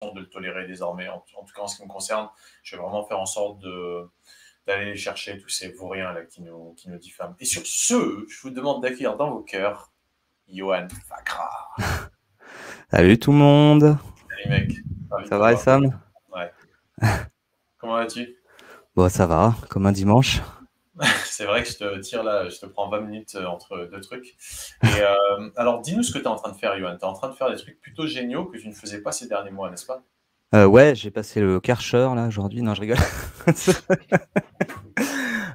de le tolérer désormais. En tout cas, en ce qui me concerne, je vais vraiment faire en sorte d'aller chercher tous ces vauriens là qui nous diffament. Et sur ce, je vous demande d'accueillir dans vos cœurs Johan Fakra. Salut tout le monde, Salut mec, ravi de ça te va voir. Sam? Ouais. Comment vas-tu? Bon, ça va, comme un dimanche. C'est vrai que je te tire là, je te prends 20 minutes entre deux trucs. Et alors, dis-nous ce que tu es en train de faire, Johan. Tu es en train de faire des trucs plutôt géniaux que tu ne faisais pas ces derniers mois, n'est-ce pas? Ouais, j'ai passé le Karcher là aujourd'hui. Non, je rigole.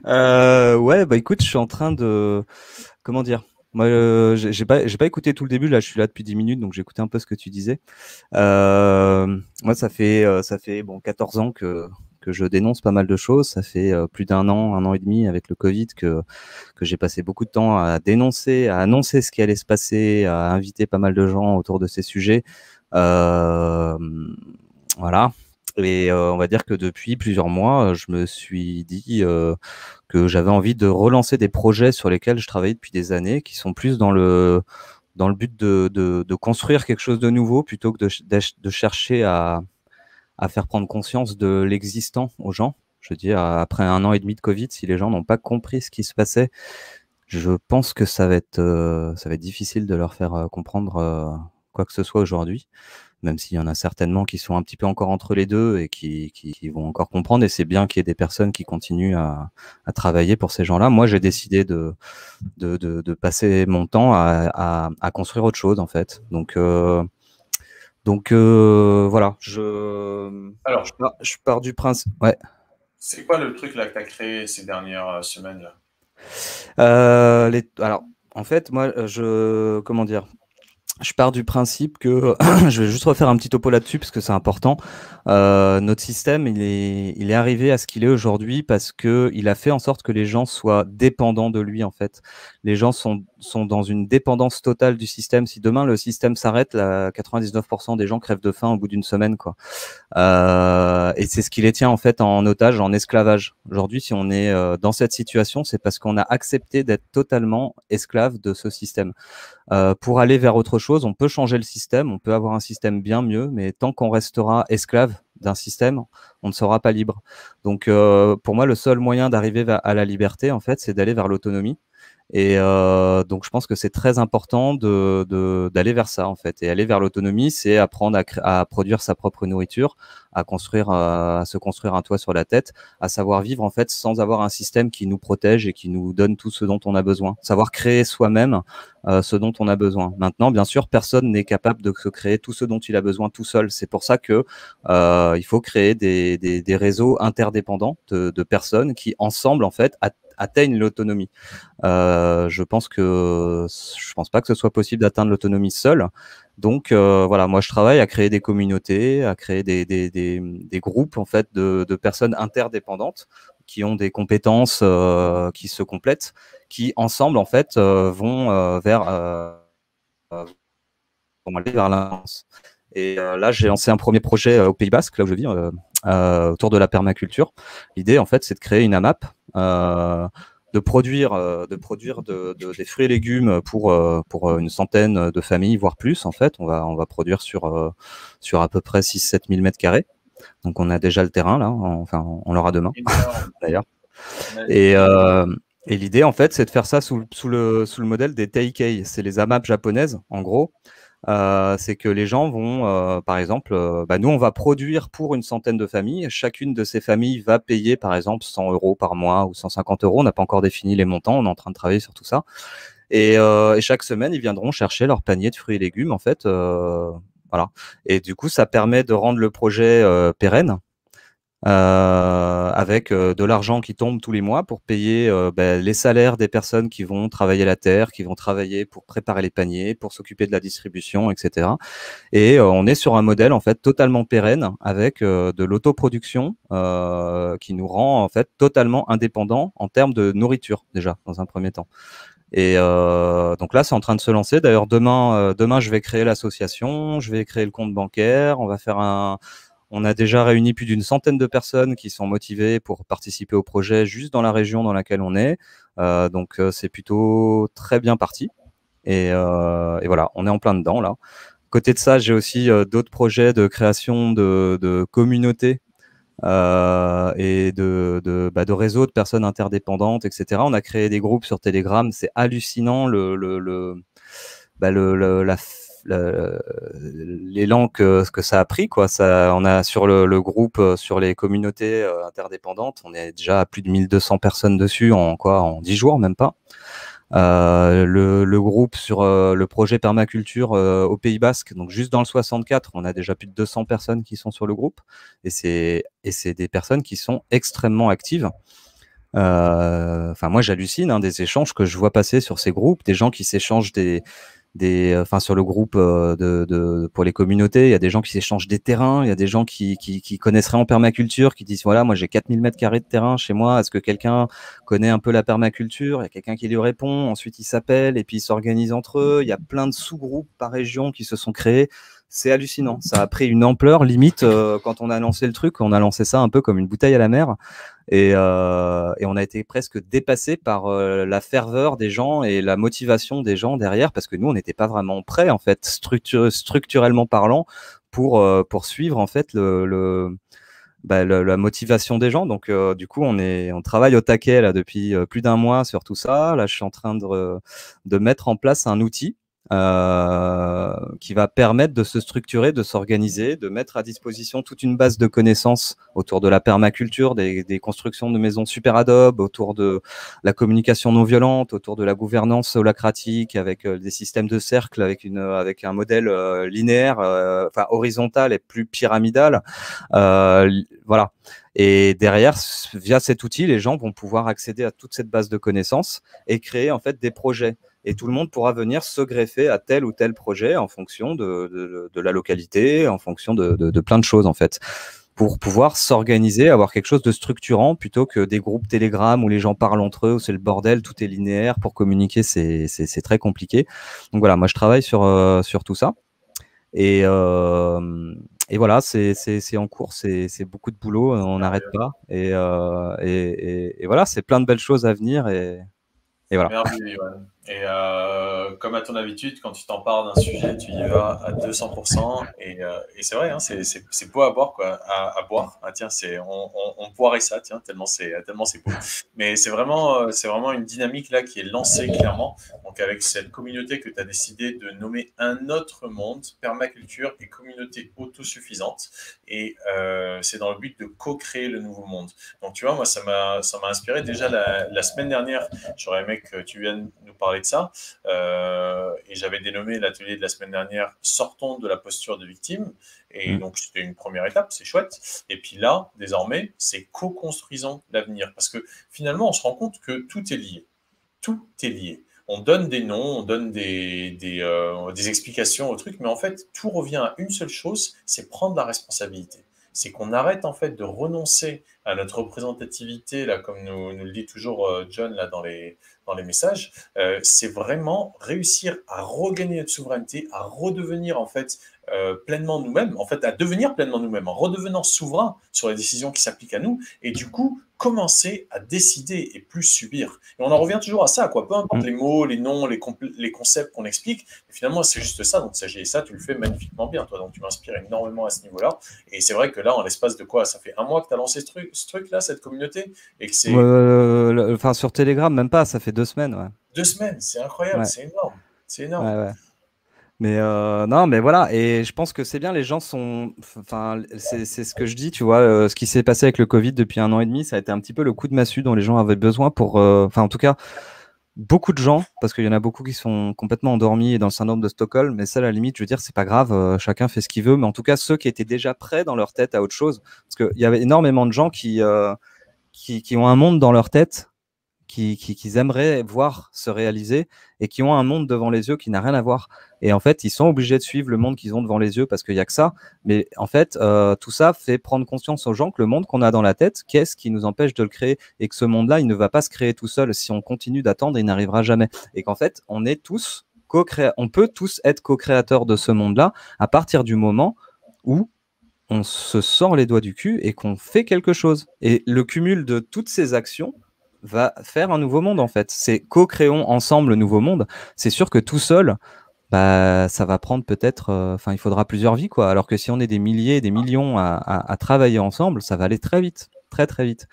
Ouais, bah écoute, je suis en train de, comment dire? Moi, j'ai pas écouté tout le début. Là, je suis là depuis 10 minutes, donc j'ai écouté un peu ce que tu disais. Moi, ça fait bon 14 ans que je dénonce pas mal de choses. Ça fait plus un an et demi avec le Covid que j'ai passé beaucoup de temps à dénoncer, à annoncer ce qui allait se passer, à inviter pas mal de gens autour de ces sujets. Euh, voilà. Et on va dire que depuis plusieurs mois, je me suis dit que j'avais envie de relancer des projets sur lesquels je travaillais depuis des années, qui sont plus dans le but de construire quelque chose de nouveau plutôt que de chercher à faire prendre conscience de l'existant aux gens. Je veux dire, après un an et demi de Covid, si les gens n'ont pas compris ce qui se passait, je pense que ça va être difficile de leur faire comprendre quoi que ce soit aujourd'hui, même s'il y en a certainement qui sont un petit peu encore entre les deux et qui vont encore comprendre. Et c'est bien qu'il y ait des personnes qui continuent à travailler pour ces gens-là. Moi, j'ai décidé de passer mon temps à construire autre chose, en fait. Donc voilà, je Alors, pars, je pars du principe. Ouais. c'est quoi le truc là que tu as créé ces dernières semaines là? Alors, en fait, moi, comment dire, je pars du principe que je vais juste refaire un petit topo là-dessus parce que c'est important. Notre système, il est arrivé à ce qu'il est aujourd'hui parce que il a fait en sorte que les gens soient dépendants de lui, en fait. Les gens sont dans une dépendance totale du système. Si demain le système s'arrête, 99% des gens crèvent de faim au bout d'une semaine, quoi. Et c'est ce qui les tient en fait en otage, en esclavage. Aujourd'hui, si on est dans cette situation, c'est parce qu'on a accepté d'être totalement esclave de ce système. Pour aller vers autre chose, on peut changer le système, on peut avoir un système bien mieux, mais tant qu'on restera esclave d'un système, on ne sera pas libre. Donc, pour moi, le seul moyen d'arriver à la liberté, en fait, c'est d'aller vers l'autonomie. Et donc, je pense que c'est très important d'aller vers ça, en fait. Et aller vers l'autonomie, c'est apprendre à produire sa propre nourriture, à se construire un toit sur la tête, à savoir vivre, en fait, sans avoir un système qui nous protège et qui nous donne tout ce dont on a besoin. Savoir créer soi-même ce dont on a besoin. Maintenant, bien sûr, personne n'est capable de se créer tout ce dont il a besoin tout seul. C'est pour ça que il faut créer des réseaux interdépendants de personnes qui, ensemble, en fait, atteignent l'autonomie. Je pense pas que ce soit possible d'atteindre l'autonomie seul. Donc voilà, moi je travaille à créer des communautés, à créer des groupes en fait de personnes interdépendantes qui ont des compétences qui se complètent, qui ensemble en fait vont aller vers l'avance. Et là, j'ai lancé un premier projet au Pays Basque, là où je vis, autour de la permaculture. L'idée, en fait, c'est de créer une AMAP, des fruits et légumes pour une centaine de familles, voire plus. En fait, on va produire sur à peu près 6 000 à 7 000 mètres carrés. Donc, on a déjà le terrain là. Enfin, on l'aura demain, Énorme, d'ailleurs. Et, magnifique. euh, et l'idée, en fait, c'est de faire ça sous le modèle des Teikei. C'est les AMAP japonaises, en gros. C'est que les gens vont, par exemple, nous, on va produire pour une centaine de familles. Chacune de ces familles va payer, par exemple, 100 euros par mois ou 150 euros. On n'a pas encore défini les montants. On est en train de travailler sur tout ça. Et chaque semaine, ils viendront chercher leur panier de fruits et légumes, en fait. Voilà. Et du coup, ça permet de rendre le projet pérenne avec de l'argent qui tombe tous les mois pour payer les salaires des personnes qui vont travailler la terre, qui vont travailler pour préparer les paniers, pour s'occuper de la distribution, etc. Et on est sur un modèle en fait totalement pérenne avec de l'autoproduction qui nous rend en fait totalement indépendants en termes de nourriture déjà dans un premier temps. Et donc là, c'est en train de se lancer. D'ailleurs, demain, je vais créer l'association, je vais créer le compte bancaire, on a déjà réuni plus d'une centaine de personnes qui sont motivées pour participer au projet juste dans la région dans laquelle on est. Donc c'est plutôt très bien parti. Et voilà, on est en plein dedans là. côté de ça, j'ai aussi d'autres projets de création de communautés et de réseaux de personnes interdépendantes, etc. On a créé des groupes sur Telegram. C'est hallucinant l'élan que ça a pris, quoi. On a sur le groupe, sur les communautés interdépendantes, on est déjà à plus de 1200 personnes dessus en 10 jours, même pas. Le groupe sur le projet permaculture au Pays Basque, donc juste dans le 64, on a déjà plus de 200 personnes qui sont sur le groupe, et c'est des personnes qui sont extrêmement actives. Enfin, moi j'hallucine des échanges que je vois passer sur ces groupes, des gens qui s'échangent sur le groupe pour les communautés, il y a des gens qui s'échangent des terrains, il y a des gens qui connaissent rien en permaculture, qui disent voilà, moi j'ai 4000 mètres carrés de terrain chez moi, est-ce que quelqu'un connaît un peu la permaculture? Il y a quelqu'un qui lui répond, ensuite ils s'appellent et puis ils s'organisent entre eux, il y a plein de sous-groupes par région qui se sont créés. C'est hallucinant, ça a pris une ampleur limite quand on a lancé le truc, on a lancé ça un peu comme une bouteille à la mer. Et on a été presque dépassé par la ferveur des gens et la motivation des gens derrière, parce que nous, on n'était pas vraiment prêts, en fait, structurellement parlant, pour suivre, en fait, la motivation des gens. Donc, du coup, on travaille au taquet là, depuis plus d'un mois sur tout ça. Là, je suis en train de mettre en place un outil qui va permettre de se structurer, de s'organiser, de mettre à disposition toute une base de connaissances autour de la permaculture, des constructions de maisons super adobe, autour de la communication non violente, autour de la gouvernance holacratique, avec des systèmes de cercle, avec un modèle linéaire, horizontal et plus pyramidal. Voilà. Et derrière, via cet outil, les gens vont pouvoir accéder à toute cette base de connaissances et créer en fait des projets. Et tout le monde pourra venir se greffer à tel ou tel projet en fonction de la localité, en fonction de plein de choses, en fait, pour pouvoir s'organiser, avoir quelque chose de structurant plutôt que des groupes Telegram où les gens parlent entre eux, où c'est le bordel, tout est linéaire. Pour communiquer, c'est très compliqué. Donc voilà, moi, je travaille sur tout ça. Et voilà, c'est en cours, c'est beaucoup de boulot, on n'arrête pas. Et voilà, c'est plein de belles choses à venir. Et voilà. Merveilleux, Johan. Et comme à ton habitude, quand tu t'empares d'un sujet, tu y vas à 200%. Et c'est vrai, c'est beau à boire, quoi. À boire. Ah, tiens, on boirait ça, tiens, tellement c'est beau. Mais c'est vraiment une dynamique là qui est lancée clairement. Donc, avec cette communauté que tu as décidé de nommer un autre monde, permaculture et communauté autosuffisante. Et c'est dans le but de co-créer le nouveau monde. Donc, tu vois, moi, ça m'a inspiré. Déjà, la semaine dernière, j'aurais aimé que tu viennes nous parler de ça. Et j'avais dénommé l'atelier de la semaine dernière Sortons de la posture de victime. Et donc, c'était une première étape, c'est chouette. Et puis là, désormais, c'est co-construisons l'avenir. Parce que finalement, on se rend compte que tout est lié. Tout est lié. On donne des noms, on donne des explications au truc, mais en fait, tout revient à une seule chose, c'est prendre la responsabilité. C'est qu'on arrête en fait de renoncer à notre représentativité, là, comme nous le dit toujours John là, dans les messages. C'est vraiment réussir à regagner notre souveraineté, à redevenir en fait pleinement nous-mêmes, en fait à devenir pleinement nous-mêmes, en redevenant souverain sur les décisions qui s'appliquent à nous, et du coup commencer à décider et plus subir. Et on en revient toujours à ça, quoi. Peu importe les mots, les noms, les concepts qu'on explique, finalement c'est juste ça. Donc ça, tu le fais magnifiquement bien, toi. Donc tu m'inspires énormément à ce niveau-là. Et c'est vrai que là, en l'espace de quoi, ça fait un mois que tu as lancé ce truc-là, cette communauté, et que c'est... sur Telegram, même pas, ça fait 2 semaines. Ouais. 2 semaines, c'est incroyable, ouais. C'est énorme. C'est énorme. Ouais. Mais non, mais voilà, et je pense que c'est bien, les gens sont, enfin, c'est ce que je dis, tu vois, ce qui s'est passé avec le Covid depuis 1 an et demi, ça a été un petit peu le coup de massue dont les gens avaient besoin pour, enfin, en tout cas, beaucoup de gens, parce qu'il y en a beaucoup qui sont complètement endormis et dans le syndrome de Stockholm, mais ça, à la limite, je veux dire, c'est pas grave, chacun fait ce qu'il veut, mais en tout cas, ceux qui étaient déjà prêts dans leur tête à autre chose, parce qu'il y avait énormément de gens qui ont un monde dans leur tête, qu'ils aimeraient voir se réaliser et qui ont un monde devant les yeux qui n'a rien à voir. Et en fait, ils sont obligés de suivre le monde qu'ils ont devant les yeux parce qu'il n'y a que ça. Mais en fait, tout ça fait prendre conscience aux gens que le monde qu'on a dans la tête, qu'est-ce qui nous empêche de le créer? Et que ce monde-là, il ne va pas se créer tout seul. Si on continue d'attendre, il n'arrivera jamais. Et qu'en fait, on peut tous être co-créateurs de ce monde-là à partir du moment où on se sort les doigts du cul et qu'on fait quelque chose. Et le cumul de toutes ces actions va faire un nouveau monde, en fait. C'est co-créons ensemble le nouveau monde. C'est sûr que tout seul, bah, ça va prendre peut-être, enfin, il faudra plusieurs vies, quoi. Alors que si on est des milliers, des millions à travailler ensemble, ça va aller très vite, très très vite.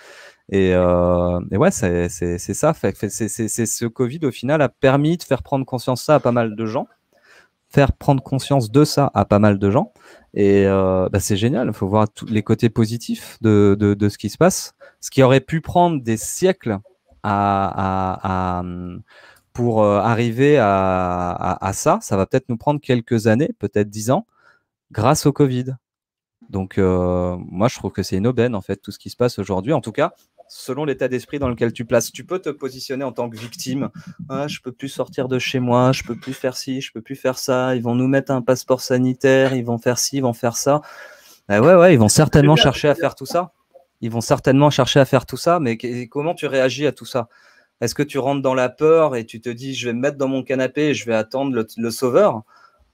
Et ouais, c'est ça. Ce Covid, au final, a permis de faire prendre conscience ça à pas mal de gens, faire prendre conscience de ça à pas mal de gens. Et bah, c'est génial. Il faut voir tous les côtés positifs de ce qui se passe. Ce qui aurait pu prendre des siècles pour arriver à ça, ça va peut-être nous prendre quelques années, peut-être 10 ans, grâce au Covid. Donc, moi, je trouve que c'est une aubaine, en fait, tout ce qui se passe aujourd'hui. En tout cas, selon l'état d'esprit dans lequel tu places, tu peux te positionner en tant que victime. Ah, je peux plus sortir de chez moi, je peux plus faire ci, je peux plus faire ça. Ils vont nous mettre un passeport sanitaire, ils vont faire ci, ils vont faire ça. Ouais, ils vont certainement chercher à faire tout ça. Ils vont certainement chercher à faire tout ça, mais comment tu réagis à tout ça? Est-ce que tu rentres dans la peur et tu te dis, je vais me mettre dans mon canapé et je vais attendre le sauveur?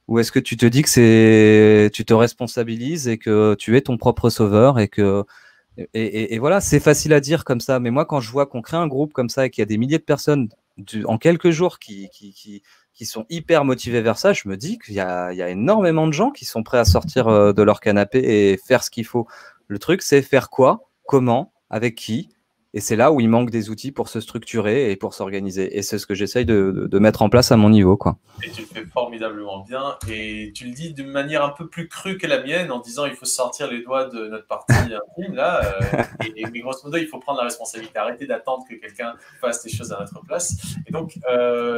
Ou est-ce que tu te dis que tu te responsabilises et que tu es ton propre sauveur et voilà, c'est facile à dire comme ça. Mais moi, quand je vois qu'on crée un groupe comme ça et qu'il y a des milliers de personnes en quelques jours qui sont hyper motivés vers ça, je me dis qu'il y a énormément de gens qui sont prêts à sortir de leur canapé et faire ce qu'il faut. Le truc, c'est faire quoi, comment, avec qui. Et c'est là où il manque des outils pour se structurer et pour s'organiser. Et c'est ce que j'essaye de mettre en place à mon niveau, quoi. Et tu le fais formidablement bien. Et tu le dis d'une manière un peu plus crue que la mienne, en disant il faut sortir les doigts de notre partie intime, là. Mais grosso modo, il faut prendre la responsabilité. Arrêter d'attendre que quelqu'un fasse des choses à notre place. Et donc,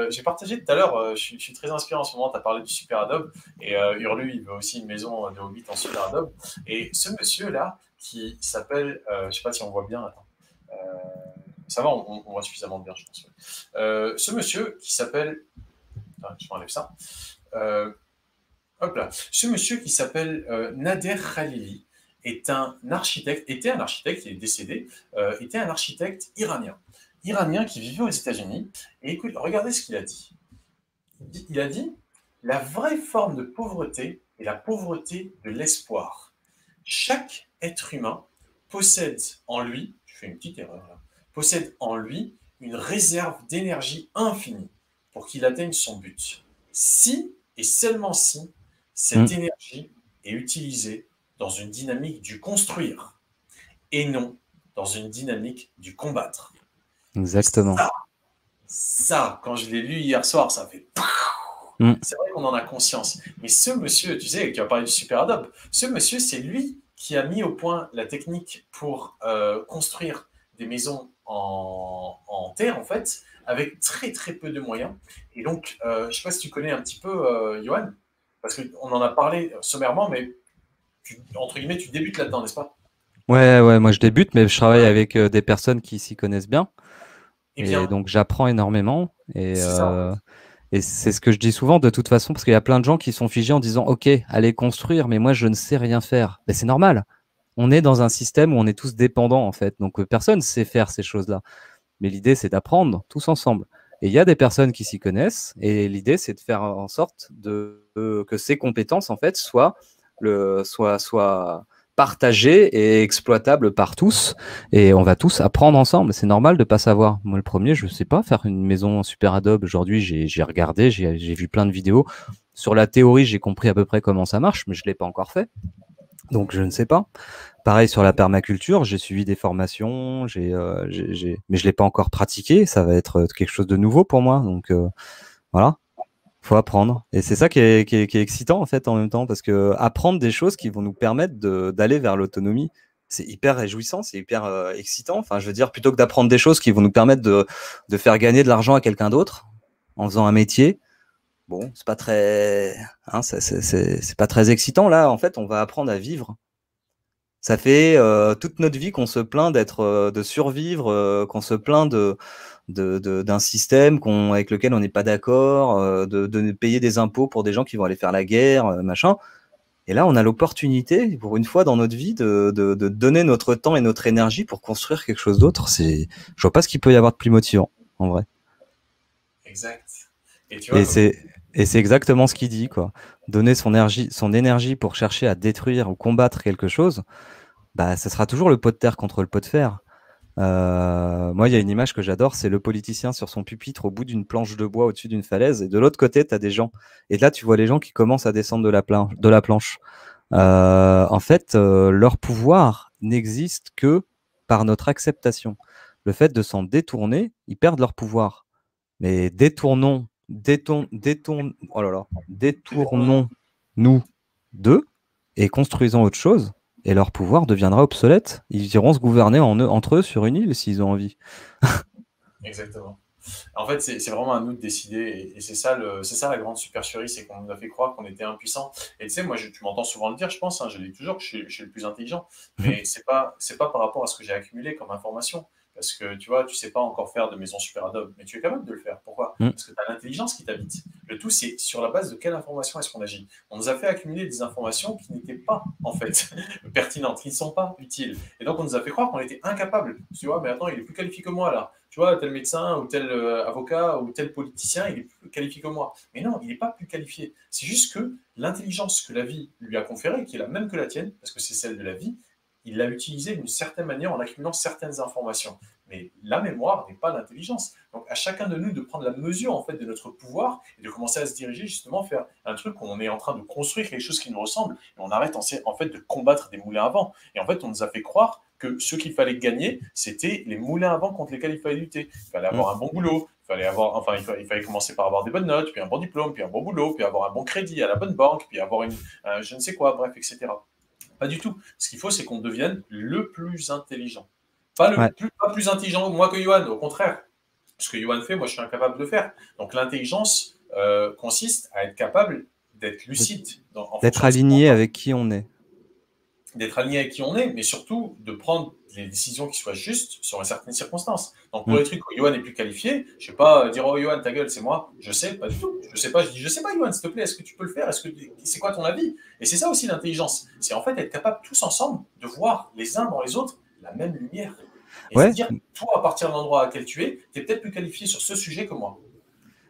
j'ai partagé tout à l'heure, je suis très inspiré en ce moment, tu as parlé du Super Adobe. Et Hurlu, il veut aussi une maison de Hobbit en Super Adobe. Et ce monsieur-là, qui s'appelle, je ne sais pas si on voit bien, attends. Ça va, on voit suffisamment bien, je pense. Ce monsieur qui s'appelle... je m'enlève ça. Hop là. Ce monsieur qui s'appelle Nader Khalili était un architecte, il est décédé, était un architecte iranien qui vivait aux États-Unis. Et écoute, regardez ce qu'il a dit. Il a dit, la vraie forme de pauvreté est la pauvreté de l'espoir. Chaque être humain possède en lui, je fais une petite erreur là, possède en lui une réserve d'énergie infinie pour qu'il atteigne son but. Si et seulement si cette énergie est utilisée dans une dynamique du construire et non dans une dynamique du combattre. Exactement. Ça, quand je l'ai lu hier soir, ça fait... C'est vrai qu'on en a conscience. Mais ce monsieur, tu sais, qui a parlé du Super Adobe, ce monsieur, c'est lui qui a mis au point la technique pour construire des maisons en terre, en fait, avec très très peu de moyens. Et donc, je ne sais pas si tu connais un petit peu, Johan, parce qu'on en a parlé sommairement, mais entre guillemets, tu débutes là-dedans, n'est-ce pas? Ouais, moi je débute, mais je travaille avec des personnes qui s'y connaissent bien. Eh bien, et donc j'apprends énormément. c'est ça. Et c'est ce que je dis souvent de toute façon, parce qu'il y a plein de gens qui sont figés en disant ok, allez construire, mais moi je ne sais rien faire. Mais c'est normal. On est dans un système où on est tous dépendants en fait. Donc personne ne sait faire ces choses-là. Mais l'idée c'est d'apprendre tous ensemble. Et il y a des personnes qui s'y connaissent, et l'idée c'est de faire en sorte que ces compétences en fait soient partagées et exploitables par tous. Et on va tous apprendre ensemble. C'est normal de pas savoir. Moi le premier, je sais pas faire une maison en Super Adobe. Aujourd'hui j'ai regardé, j'ai vu plein de vidéos. Sur la théorie, j'ai compris à peu près comment ça marche, mais je l'ai pas encore fait. Donc je ne sais pas. Pareil sur la permaculture, j'ai suivi des formations, mais je l'ai pas encore pratiqué. Ça va être quelque chose de nouveau pour moi. Donc voilà, faut apprendre. Et c'est ça qui est excitant en fait en même temps, parce que apprendre des choses qui vont nous permettre d'aller vers l'autonomie, c'est hyper réjouissant, c'est hyper excitant. Enfin, je veux dire, plutôt que d'apprendre des choses qui vont nous permettre de faire gagner de l'argent à quelqu'un d'autre en faisant un métier. Bon, c'est pas très, hein, c'est pas très excitant là. En fait, on va apprendre à vivre. Ça fait toute notre vie qu'on se plaint de survivre, qu'on se plaint d'un système avec lequel on n'est pas d'accord, de payer des impôts pour des gens qui vont aller faire la guerre, machin. Et là, on a l'opportunité, pour une fois dans notre vie, de donner notre temps et notre énergie pour construire quelque chose d'autre. Je vois pas ce qu'il peut y avoir de plus motivant, en vrai. Exact. Et tu vois, et c'est exactement ce qu'il dit, quoi. Donner son énergie pour chercher à détruire ou combattre quelque chose, bah, ça sera toujours le pot de terre contre le pot de fer. Moi, il y a une image que j'adore, c'est le politicien sur son pupitre au bout d'une planche de bois au-dessus d'une falaise, et de l'autre côté, tu as des gens. Et là, tu vois les gens qui commencent à descendre de la planche. En fait, leur pouvoir n'existe que par notre acceptation. Le fait de s'en détourner, ils perdent leur pouvoir. Mais oh là là, détournons-nous d'eux et construisons autre chose, et leur pouvoir deviendra obsolète. Ils iront se gouverner entre eux sur une île s'ils ont envie. Exactement. En fait, c'est vraiment à nous de décider, et c'est ça la grande supercherie, c'est qu'on nous a fait croire qu'on était impuissant. Et tu sais, moi, tu m'entends souvent le dire, je pense, hein, je le dis toujours, que je suis le plus intelligent, mais c'est pas par rapport à ce que j'ai accumulé comme information. Parce que tu vois, tu sais pas encore faire de maison super Adobe, mais tu es capable de le faire. Pourquoi? Parce que tu as l'intelligence qui t'habite. Le tout, c'est sur la base de quelle information est-ce qu'on agit. On nous a fait accumuler des informations qui n'étaient pas, en fait, pertinentes, qui ne sont pas utiles. Et donc, on nous a fait croire qu'on était incapable. Tu vois, mais attends, il est plus qualifié que moi, là. Tu vois, tel médecin ou tel avocat ou tel politicien, il est plus qualifié que moi. Mais non, il n'est pas plus qualifié. C'est juste que l'intelligence que la vie lui a conférée, qui est la même que la tienne, parce que c'est celle de la vie, il l'a utilisée d'une certaine manière en accumulant certaines informations. Mais la mémoire n'est pas l'intelligence. Donc à chacun de nous de prendre la mesure en fait de notre pouvoir et de commencer à se diriger justement faire un truc où on est en train de construire quelque chose qui nous ressemble et on arrête en fait de combattre des moulins à vent. Et en fait, on nous a fait croire que ce qu'il fallait gagner, c'était les moulins à vent contre lesquels il fallait lutter. Il fallait avoir un bon boulot, il fallait commencer par avoir des bonnes notes, puis un bon diplôme, puis un bon boulot, puis avoir un bon crédit à la bonne banque, puis avoir je ne sais quoi, bref, etc. Pas du tout. Ce qu'il faut, c'est qu'on devienne le plus intelligent. Pas plus intelligent moi que Johan, au contraire. Ce que Johan fait, moi, je suis incapable de faire. Donc, l'intelligence consiste à être capable d'être lucide. D'être aligné avec qui on est. D'être aligné avec qui on est, mais surtout de prendre les décisions qui soient justes sur certaines circonstances. Donc, pour les trucs où Johan est plus qualifié, je ne vais pas dire, oh, Johan, ta gueule, c'est moi. Je sais, pas du tout. Je sais pas, je dis, je sais pas, Johan, s'il te plaît, est-ce que tu peux le faire? C'est quoi ton avis? Et c'est ça aussi l'intelligence. C'est en fait être capable tous ensemble de voir les uns dans les autres la même lumière. Et se dire, toi, à partir de l'endroit à laquelle tu es peut-être plus qualifié sur ce sujet que moi.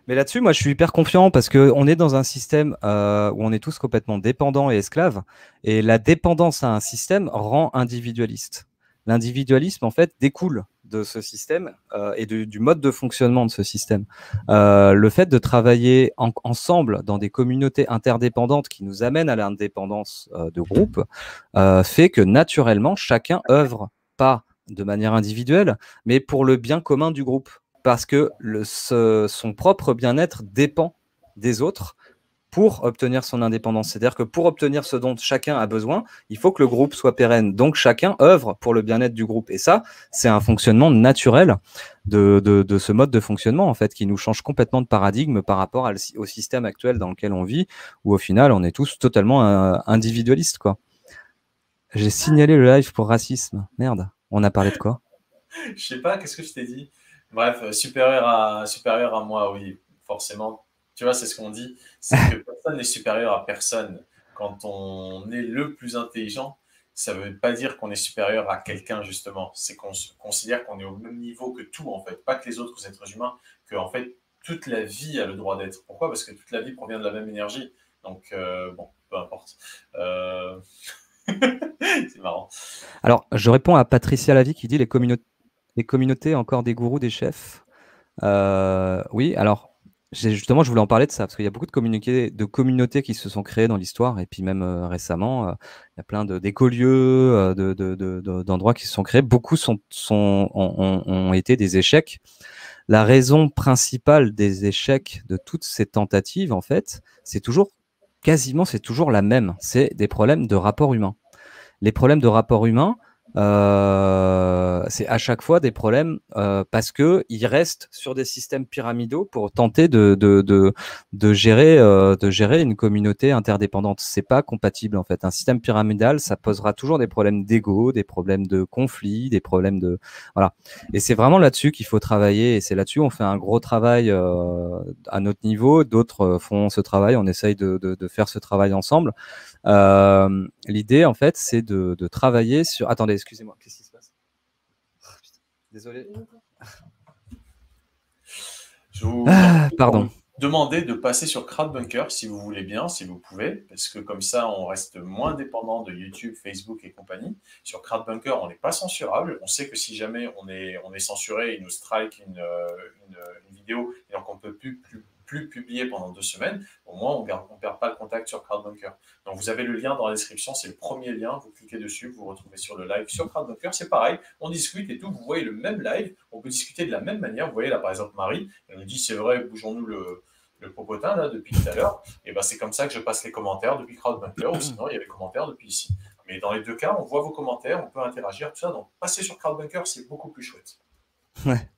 Mais là-dessus, moi, je suis hyper confiant parce qu'on est dans un système où on est tous complètement dépendants et esclaves. Et la dépendance à un système rend individualiste. L'individualisme, en fait, découle de ce système et du mode de fonctionnement de ce système. Le fait de travailler ensemble dans des communautés interdépendantes qui nous amènent à l'indépendance de groupe fait que naturellement, chacun œuvre pas de manière individuelle, mais pour le bien commun du groupe. Parce que son propre bien-être dépend des autres pour obtenir son indépendance. C'est-à-dire que pour obtenir ce dont chacun a besoin, il faut que le groupe soit pérenne. Donc chacun œuvre pour le bien-être du groupe. Et ça, c'est un fonctionnement naturel de ce mode de fonctionnement, en fait, qui nous change complètement de paradigme par rapport au système actuel dans lequel on vit, où au final, on est tous totalement individualistes, quoi. J'ai signalé le live pour racisme. Merde, on a parlé de quoi? Je sais pas, qu'est-ce que je t'ai dit? Bref, supérieur à moi, oui, forcément. Tu vois, c'est ce qu'on dit, c'est que personne n'est supérieur à personne. Quand on est le plus intelligent, ça ne veut pas dire qu'on est supérieur à quelqu'un, justement. C'est qu'on considère qu'on est au même niveau que tout, en fait. Pas que les autres êtres humains, que, en fait, toute la vie a le droit d'être. Pourquoi? Parce que toute la vie provient de la même énergie. Donc, bon, peu importe. C'est marrant. Alors, je réponds à Patricia Lavie qui dit les communautés, encore des gourous, des chefs. Oui, alors, justement, je voulais en parler de ça, parce qu'il y a beaucoup de communautés qui se sont créées dans l'histoire, et puis même récemment, il y a plein d'écolieux, d'endroits qui se sont créés. Beaucoup ont été des échecs. La raison principale des échecs de toutes ces tentatives, en fait, c'est toujours la même. C'est des problèmes de rapport humain. Les problèmes de rapport humain, c'est à chaque fois des problèmes parce qu'ils restent sur des systèmes pyramidaux pour tenter de gérer une communauté interdépendante. C'est pas compatible, en fait. Un système pyramidal, ça posera toujours des problèmes d'ego, des problèmes de conflit, des problèmes de... Voilà. Et c'est vraiment là-dessus qu'il faut travailler, et c'est là-dessus on fait un gros travail à notre niveau. D'autres font ce travail, on essaye de faire ce travail ensemble. L'idée, en fait, c'est de travailler sur... Attendez, excusez-moi, qu'est-ce qui se passe? Désolé. Pardon. demander de passer sur CrowdBunker si vous voulez bien, si vous pouvez, parce que comme ça, on reste moins dépendant de YouTube, Facebook et compagnie. Sur CrowdBunker, on n'est pas censurable. On sait que si jamais on est censuré, il nous strike une vidéo, et donc on ne peut plus publier pendant 2 semaines. Au moins, on ne perd pas le contact sur CrowdBunker. Donc, vous avez le lien dans la description, c'est le premier lien. Vous cliquez dessus, vous vous retrouvez sur le live sur CrowdBunker. C'est pareil, on discute et tout. Vous voyez le même live, on peut discuter de la même manière. Vous voyez là, par exemple, Marie, elle nous dit c'est vrai, bougeons-nous le popotin là depuis tout à l'heure, et ben c'est comme ça que je passe les commentaires depuis CrowdBunker, ou sinon il y a les commentaires depuis ici. Mais dans les deux cas, on voit vos commentaires, on peut interagir, tout ça. Donc passer sur CrowdBunker, c'est beaucoup plus chouette. Ouais.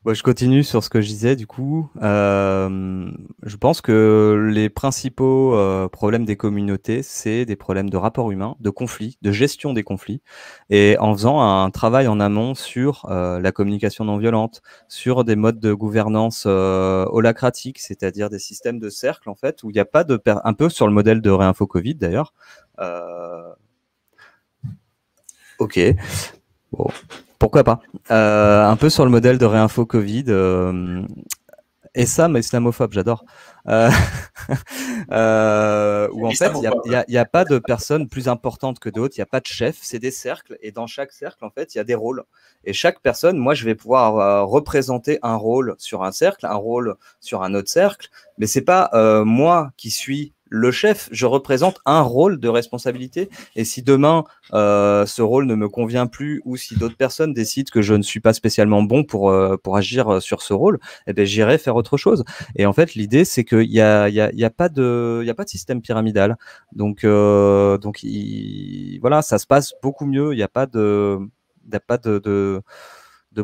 Bon, je continue sur ce que je disais du coup. Je pense que les principaux problèmes des communautés, c'est des problèmes de rapport humain, de conflits, de gestion des conflits. Et en faisant un travail en amont sur la communication non violente, sur des modes de gouvernance holacratiques, c'est-à-dire des systèmes de cercle en fait, où il n'y a pas de... un peu sur le modèle de Réinfo Covid d'ailleurs. Ok. Bon, pourquoi pas. Un peu sur le modèle de Réinfo Covid. Et ça, mais islamophobe, j'adore. Où en fait, il n'y a pas de personnes plus importantes que d'autres, il n'y a pas de chef, c'est des cercles. Et dans chaque cercle, en fait, il y a des rôles. Et chaque personne, moi, je vais pouvoir représenter un rôle sur un cercle, un rôle sur un autre cercle. Mais c'est pas moi qui suis le chef, je représente un rôle de responsabilité. Et si demain, ce rôle ne me convient plus, ou si d'autres personnes décident que je ne suis pas spécialement bon pour agir sur ce rôle, eh ben, j'irai faire autre chose. Et en fait, l'idée, c'est qu'il y a pas de système pyramidal. Donc voilà, ça se passe beaucoup mieux. Il n'y a pas de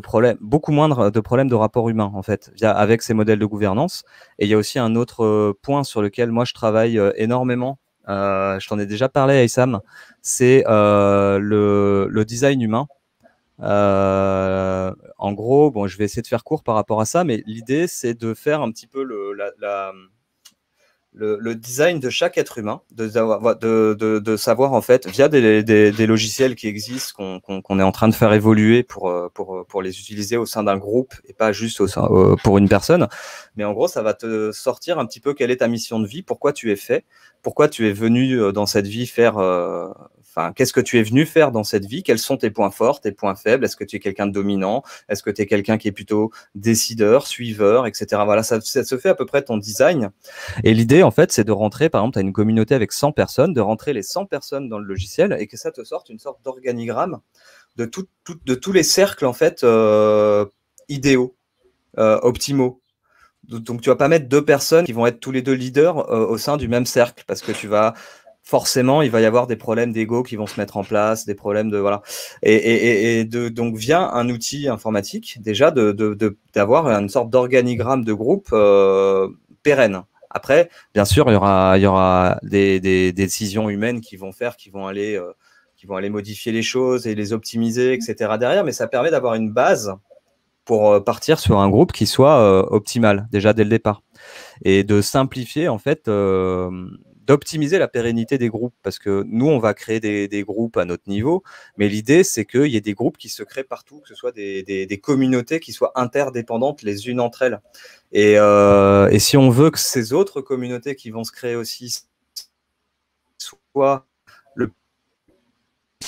problème, beaucoup moindre de problèmes de rapport humain en fait, avec ces modèles de gouvernance. Et il y a aussi un autre point sur lequel moi je travaille énormément. Je t'en ai déjà parlé, Aïssam. C'est le design humain. En gros, bon, je vais essayer de faire court par rapport à ça, mais l'idée c'est de faire un petit peu le design de chaque être humain, de savoir en fait, via des logiciels qui existent, qu'on est en train de faire évoluer pour les utiliser au sein d'un groupe et pas juste pour une personne. Mais en gros, ça va te sortir un petit peu quelle est ta mission de vie, pourquoi tu es fait, pourquoi tu es venu dans cette vie faire... qu'est-ce que tu es venu faire dans cette vie? Quels sont tes points forts, tes points faibles? Est-ce que tu es quelqu'un de dominant? Est-ce que tu es quelqu'un qui est plutôt décideur, suiveur, etc. Voilà, ça se fait à peu près ton design. Et l'idée, en fait, c'est de rentrer, par exemple, tu as une communauté avec 100 personnes, de rentrer les 100 personnes dans le logiciel et que ça te sorte une sorte d'organigramme de tous les cercles, en fait, idéaux, optimaux. Donc, tu vas pas mettre deux personnes qui vont être tous les deux leaders au sein du même cercle parce que forcément, il va y avoir des problèmes d'ego qui vont se mettre en place, des problèmes de voilà, donc via un outil informatique déjà d'avoir une sorte d'organigramme de groupe pérenne. Après, bien sûr, il y aura des décisions humaines qui vont aller modifier les choses et les optimiser, etc. derrière, mais ça permet d'avoir une base pour partir sur un groupe qui soit optimal déjà dès le départ et de simplifier en fait. D'optimiser la pérennité des groupes, parce que nous, on va créer des groupes à notre niveau, mais l'idée, c'est qu'il y ait des groupes qui se créent partout, que ce soit des communautés qui soient interdépendantes les unes entre elles. Et si on veut que ces autres communautés qui vont se créer aussi soient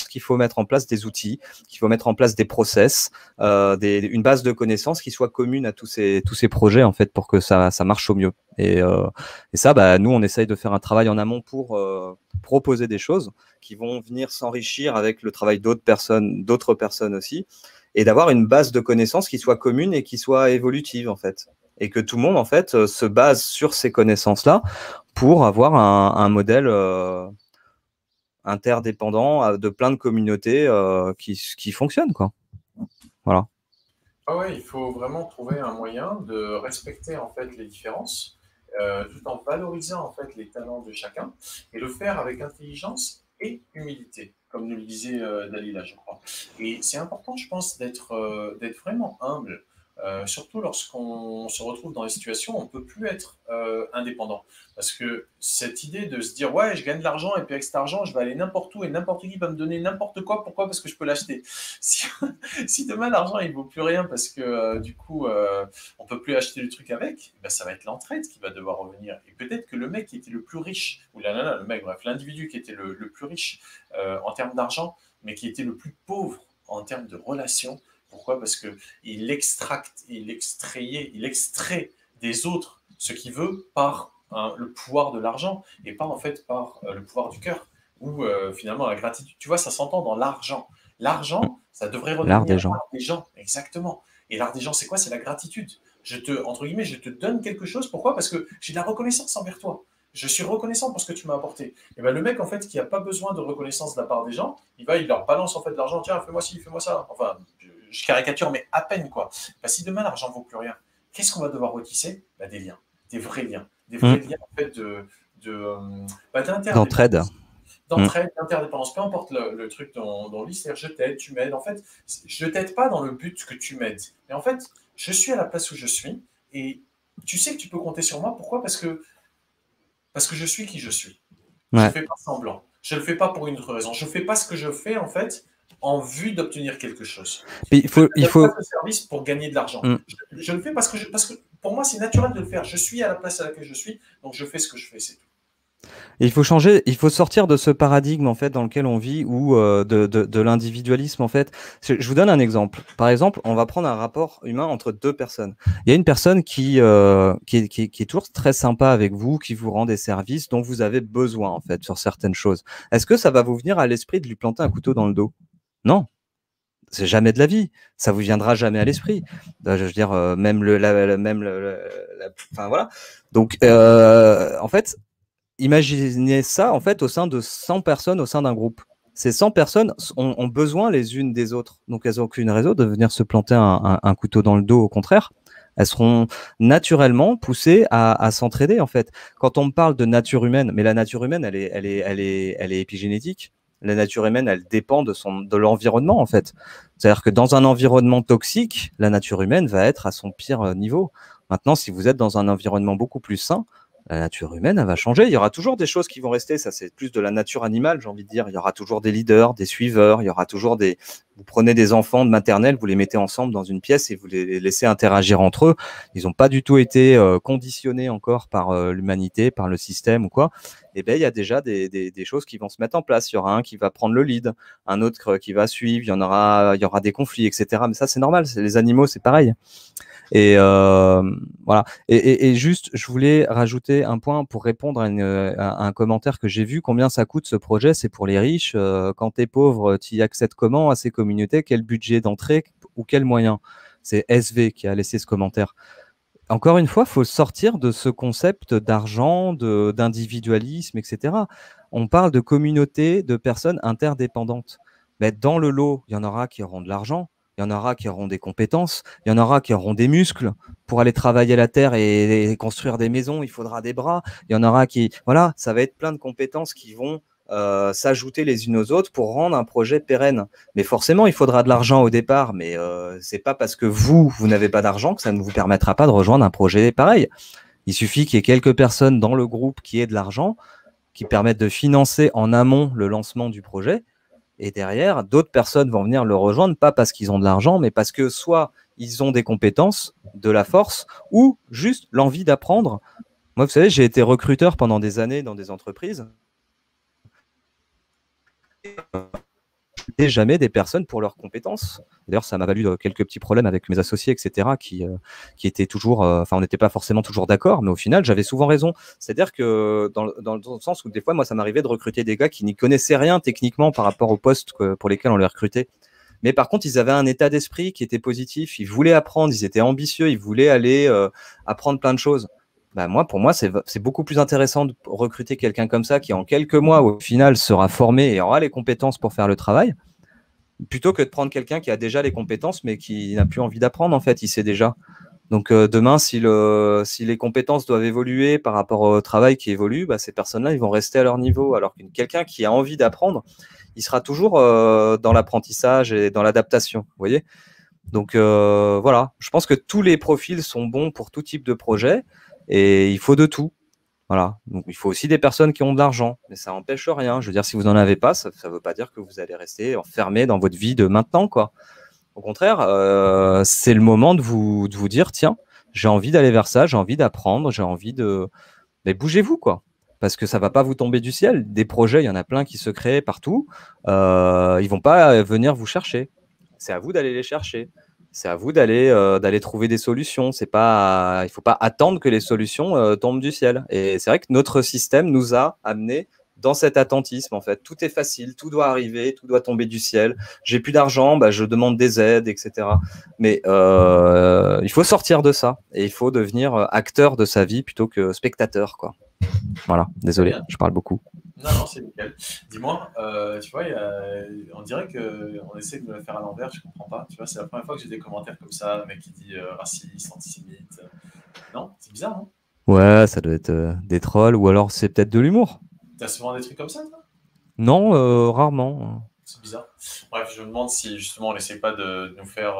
qu'il faut mettre en place des outils, qu'il faut mettre en place des process, une base de connaissances qui soit commune à tous ces projets en fait pour que ça marche au mieux. Et ça, bah, nous, on essaye de faire un travail en amont pour proposer des choses qui vont venir s'enrichir avec le travail d'autres personnes aussi, et d'avoir une base de connaissances qui soit commune et qui soit évolutive en fait. Et que tout le monde en fait se base sur ces connaissances-là pour avoir un modèle interdépendant de plein de communautés qui fonctionnent, quoi. Voilà. Ah ouais, il faut vraiment trouver un moyen de respecter en fait les différences, tout en valorisant en fait les talents de chacun et le faire avec intelligence et humilité, comme nous le disait Dalila, je crois. Et c'est important, je pense, d'être vraiment humble. surtout lorsqu'on se retrouve dans des situations où on ne peut plus être indépendant. Parce que cette idée de se dire, ouais, je gagne de l'argent et puis avec cet argent, je vais aller n'importe où et n'importe qui va me donner n'importe quoi. Pourquoi? Parce que je peux l'acheter. Si, si demain l'argent il vaut plus rien parce que du coup on peut plus acheter le truc avec, ben, ça va être l'entraide qui va devoir revenir. Et peut-être que le mec qui était le plus riche, ou la nana, le mec, bref, l'individu qui était le plus riche en termes d'argent, mais qui était le plus pauvre en termes de relations. Pourquoi? Parce qu'il extracte, il extrait des autres ce qu'il veut par le pouvoir de l'argent et pas en fait par le pouvoir du cœur ou finalement la gratitude. Tu vois, ça s'entend dans l'argent. L'argent, ça devrait L'art redevenir des gens. l'art des gens, exactement. Et l'art des gens, c'est quoi? C'est la gratitude. Entre guillemets, je te donne quelque chose. Pourquoi? Parce que j'ai de la reconnaissance envers toi. Je suis reconnaissant pour ce que tu m'as apporté. Et ben, le mec, en fait, qui n'a pas besoin de reconnaissance de la part des gens, il leur balance en fait de l'argent. Tiens, fais-moi ci, fais-moi ça. Enfin, je caricature, mais à peine, quoi. Ben, si demain, l'argent ne vaut plus rien, qu'est-ce qu'on va devoir retisser? Ben, des liens, des vrais liens. Des vrais liens, en fait, D'entraide. d'interdépendance, peu importe le truc dont lit, c'est-à-dire je t'aide, tu m'aides. En fait, je ne t'aide pas dans le but que tu m'aides. Mais en fait, je suis à la place où je suis et tu sais que tu peux compter sur moi. Pourquoi? Parce que je suis qui je suis. Je ne fais pas semblant. Je ne le fais pas pour une autre raison. Je ne fais pas ce que je fais, en fait, en vue d'obtenir quelque chose. Il faut... Je ne fais pas ce service pour gagner de l'argent. Je le fais parce que pour moi, c'est naturel de le faire. Je suis à la place à laquelle je suis, donc je fais ce que je fais, c'est tout. Il faut changer, il faut sortir de ce paradigme en fait dans lequel on vit ou de l'individualisme en fait. Je vous donne un exemple. Par exemple, on va prendre un rapport humain entre deux personnes. Il y a une personne qui est toujours très sympa avec vous, qui vous rend des services dont vous avez besoin en fait sur certaines choses. Est-ce que ça va vous venir à l'esprit de lui planter un couteau dans le dos? Non. C'est jamais de la vie, ça vous viendra jamais à l'esprit. Je veux dire, enfin voilà. Donc, en fait, imaginez ça en fait au sein de 100 personnes au sein d'un groupe. Ces 100 personnes ont besoin les unes des autres, donc elles n'ont aucune raison de venir se planter un couteau dans le dos. Au contraire, elles seront naturellement poussées à s'entraider en fait. Quand on me parle de nature humaine, mais la nature humaine, elle est épigénétique. La nature humaine, elle dépend de l'environnement en fait. C'est-à-dire que dans un environnement toxique, la nature humaine va être à son pire niveau. Maintenant, si vous êtes dans un environnement beaucoup plus sain, la nature humaine, elle va changer. Il y aura toujours des choses qui vont rester. Ça, c'est plus de la nature animale, j'ai envie de dire. Il y aura toujours des leaders, des suiveurs. Il y aura toujours des... Vous prenez des enfants de maternelle, vous les mettez ensemble dans une pièce et vous les laissez interagir entre eux. Ils n'ont pas du tout été conditionnés encore par l'humanité, par le système ou quoi. Eh bien, il y a déjà des choses qui vont se mettre en place. Il y aura un qui va prendre le lead, un autre qui va suivre. Il y aura des conflits, etc. Mais ça, c'est normal. Les animaux, c'est pareil. Et voilà. Et juste, je voulais rajouter un point pour répondre à un commentaire que j'ai vu. Combien ça coûte ce projet? C'est pour les riches. Quand tu es pauvre, tu y accèdes comment à ces communautés? Quel budget d'entrée ou quels moyens? C'est SV qui a laissé ce commentaire. Encore une fois, il faut sortir de ce concept d'argent, d'individualisme, etc. On parle de communauté de personnes interdépendantes. Mais dans le lot, il y en aura qui auront de l'argent, il y en aura qui auront des compétences, il y en aura qui auront des muscles pour aller travailler la terre et construire des maisons, il faudra des bras, il y en aura qui... Voilà, ça va être plein de compétences qui vont s'ajouter les unes aux autres pour rendre un projet pérenne. Mais forcément, il faudra de l'argent au départ, mais c'est pas parce que vous n'avez pas d'argent que ça ne vous permettra pas de rejoindre un projet pareil. Il suffit qu'il y ait quelques personnes dans le groupe qui aient de l'argent, qui permettent de financer en amont le lancement du projet, et derrière, d'autres personnes vont venir le rejoindre, pas parce qu'ils ont de l'argent, mais parce que soit ils ont des compétences, de la force, ou juste l'envie d'apprendre. Moi, vous savez, j'ai été recruteur pendant des années dans des entreprises. Et jamais des personnes pour leurs compétences. D'ailleurs, ça m'a valu quelques petits problèmes avec mes associés, etc., qui étaient toujours... Enfin, on n'était pas forcément toujours d'accord, mais au final, j'avais souvent raison. C'est-à-dire que dans le sens où des fois, moi, ça m'arrivait de recruter des gars qui n'y connaissaient rien techniquement par rapport aux postes pour lesquels on les recrutait. Mais par contre, ils avaient un état d'esprit qui était positif. Ils voulaient apprendre, ils étaient ambitieux, ils voulaient aller apprendre plein de choses. Bah moi, pour moi, c'est beaucoup plus intéressant de recruter quelqu'un comme ça qui, en quelques mois, au final, sera formé et aura les compétences pour faire le travail, plutôt que de prendre quelqu'un qui a déjà les compétences, mais qui n'a plus envie d'apprendre, en fait, il sait déjà. Donc, demain, si les compétences doivent évoluer par rapport au travail qui évolue, bah, ces personnes-là, ils vont rester à leur niveau. Alors que quelqu'un qui a envie d'apprendre, il sera toujours dans l'apprentissage et dans l'adaptation, vous voyez. Donc voilà, je pense que tous les profils sont bons pour tout type de projet et il faut de tout. Voilà. Donc il faut aussi des personnes qui ont de l'argent, mais ça n'empêche rien. Je veux dire, si vous n'en avez pas, ça ne veut pas dire que vous allez rester enfermé dans votre vie de maintenant, quoi. Au contraire, c'est le moment de vous dire, tiens, j'ai envie d'aller vers ça, j'ai envie d'apprendre, j'ai envie de... Mais bougez-vous, quoi. Parce que ça va pas vous tomber du ciel. Des projets, il y en a plein qui se créent partout. Ils vont pas venir vous chercher. C'est à vous d'aller les chercher. C'est à vous d'aller trouver des solutions. C'est pas, il faut pas attendre que les solutions tombent du ciel. Et c'est vrai que notre système nous a amené dans cet attentisme, en fait. Tout est facile, tout doit arriver, tout doit tomber du ciel. J'ai plus d'argent, bah, je demande des aides, etc. Mais il faut sortir de ça et il faut devenir acteur de sa vie plutôt que spectateur, quoi. Voilà, désolé, je parle beaucoup. Non, non, c'est nickel. Dis-moi, tu vois, on dirait qu'on essaie de me la faire à l'envers, je comprends pas. Tu vois, c'est la première fois que j'ai des commentaires comme ça, un mec qui dit raciste, antisémite. Non, c'est bizarre, non? Ouais, ça doit être des trolls ou alors c'est peut-être de l'humour. T'as souvent des trucs comme ça, toi? Non, rarement. C'est bizarre. Bref, je me demande si justement on n'essaie pas de nous faire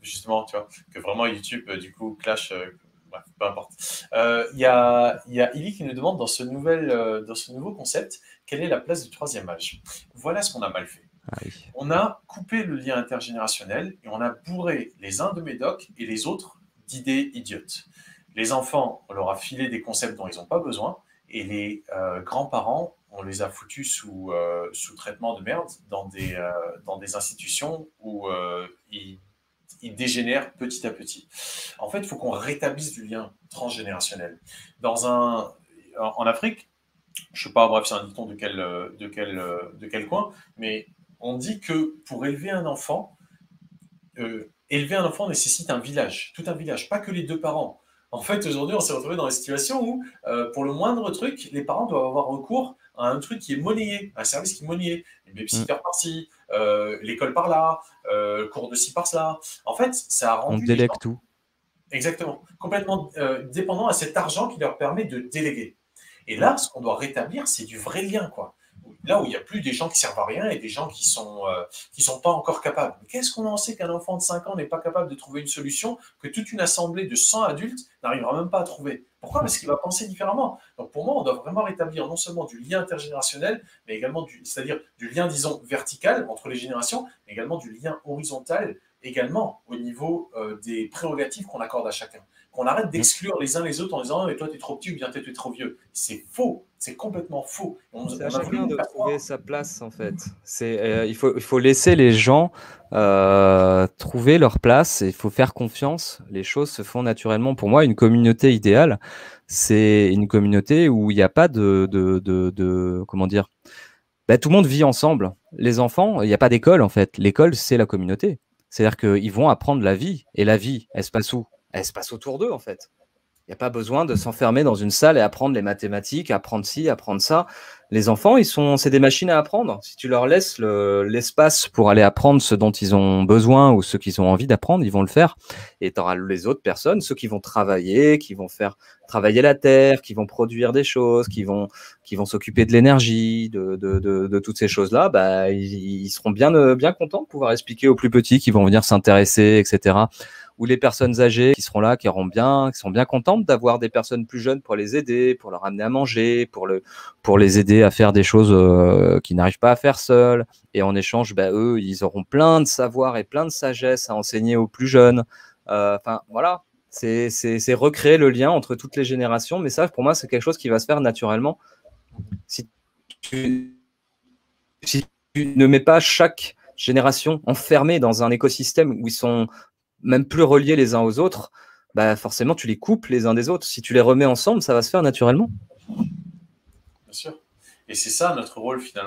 justement, tu vois, que vraiment YouTube du coup clash. Bref, peu importe. Il y a Illy qui nous demande dans ce nouveau concept, quelle est la place du troisième âge? Voilà ce qu'on a mal fait. Ah oui. On a coupé le lien intergénérationnel et on a bourré les uns de médocs et les autres d'idées idiotes. Les enfants, on leur a filé des concepts dont ils n'ont pas besoin et les grands-parents, on les a foutus sous traitement de merde dans des institutions où ils dégénèrent petit à petit. En fait, il faut qu'on rétablisse du lien transgénérationnel. En Afrique, je ne sais pas, bref, c'est un dicton de quel coin, mais on dit que pour élever un enfant nécessite un village, tout un village, pas que les deux parents. En fait, aujourd'hui, on s'est retrouvé dans une situation où, pour le moindre truc, les parents doivent avoir recours à un truc qui est monnayé, un service qui est monnayé. Les babysitters par-ci, l'école par-là, cours de ci par-là. En fait, ça a On rendu les délègue gens tout. exactement complètement dépendants à cet argent qui leur permet de déléguer. Et là, ce qu'on doit rétablir, c'est du vrai lien, quoi. Là où il n'y a plus des gens qui servent à rien et des gens qui sont pas encore capables. Mais qu'est-ce qu'on en sait qu'un enfant de 5 ans n'est pas capable de trouver une solution que toute une assemblée de 100 adultes n'arrivera même pas à trouver? Pourquoi? Parce qu'il va penser différemment. Donc pour moi, on doit vraiment rétablir non seulement du lien intergénérationnel, mais également c'est-à-dire du lien, disons, vertical entre les générations, mais également du lien horizontal, également au niveau des prérogatives qu'on accorde à chacun. Qu'on arrête d'exclure les uns les autres en disant oh, mais toi, tu es trop petit ou bien tu es trop vieux. C'est faux. C'est complètement faux. C'est à chacun de trouver sa place, en fait. Il faut laisser les gens trouver leur place et il faut faire confiance. Les choses se font naturellement. Pour moi, une communauté idéale, c'est une communauté où il n'y a pas comment dire, bah, tout le monde vit ensemble. Les enfants, il n'y a pas d'école, en fait. L'école, c'est la communauté. C'est-à-dire qu'ils vont apprendre la vie. Et la vie, elle se passe où? Elle se passe autour d'eux, en fait. Il n'y a pas besoin de s'enfermer dans une salle et apprendre les mathématiques, apprendre ci, apprendre ça. Les enfants, c'est des machines à apprendre. Si tu leur laisses l'espace pour aller apprendre ce dont ils ont besoin ou ce qu'ils ont envie d'apprendre, ils vont le faire. Et tu auras les autres personnes, ceux qui vont travailler, qui vont faire travailler la terre, qui vont produire des choses, qui vont s'occuper de l'énergie, de toutes ces choses-là. Bah, ils seront bien contents de pouvoir expliquer aux plus petits qui vont venir s'intéresser, etc. Ou les personnes âgées qui seront là, qui sont bien contentes d'avoir des personnes plus jeunes pour les aider, pour leur amener à manger, pour les aider à faire des choses qu'ils n'arrivent pas à faire seuls. Et en échange, bah, eux, ils auront plein de savoir et plein de sagesse à enseigner aux plus jeunes. Enfin, voilà, c'est recréer le lien entre toutes les générations. Mais ça, pour moi, c'est quelque chose qui va se faire naturellement. Si tu ne mets pas chaque génération enfermée dans un écosystème où ils sont même plus reliés les uns aux autres, bah forcément, tu les coupes les uns des autres. Si tu les remets ensemble, ça va se faire naturellement. Bien sûr. Et c'est ça notre rôle finalement.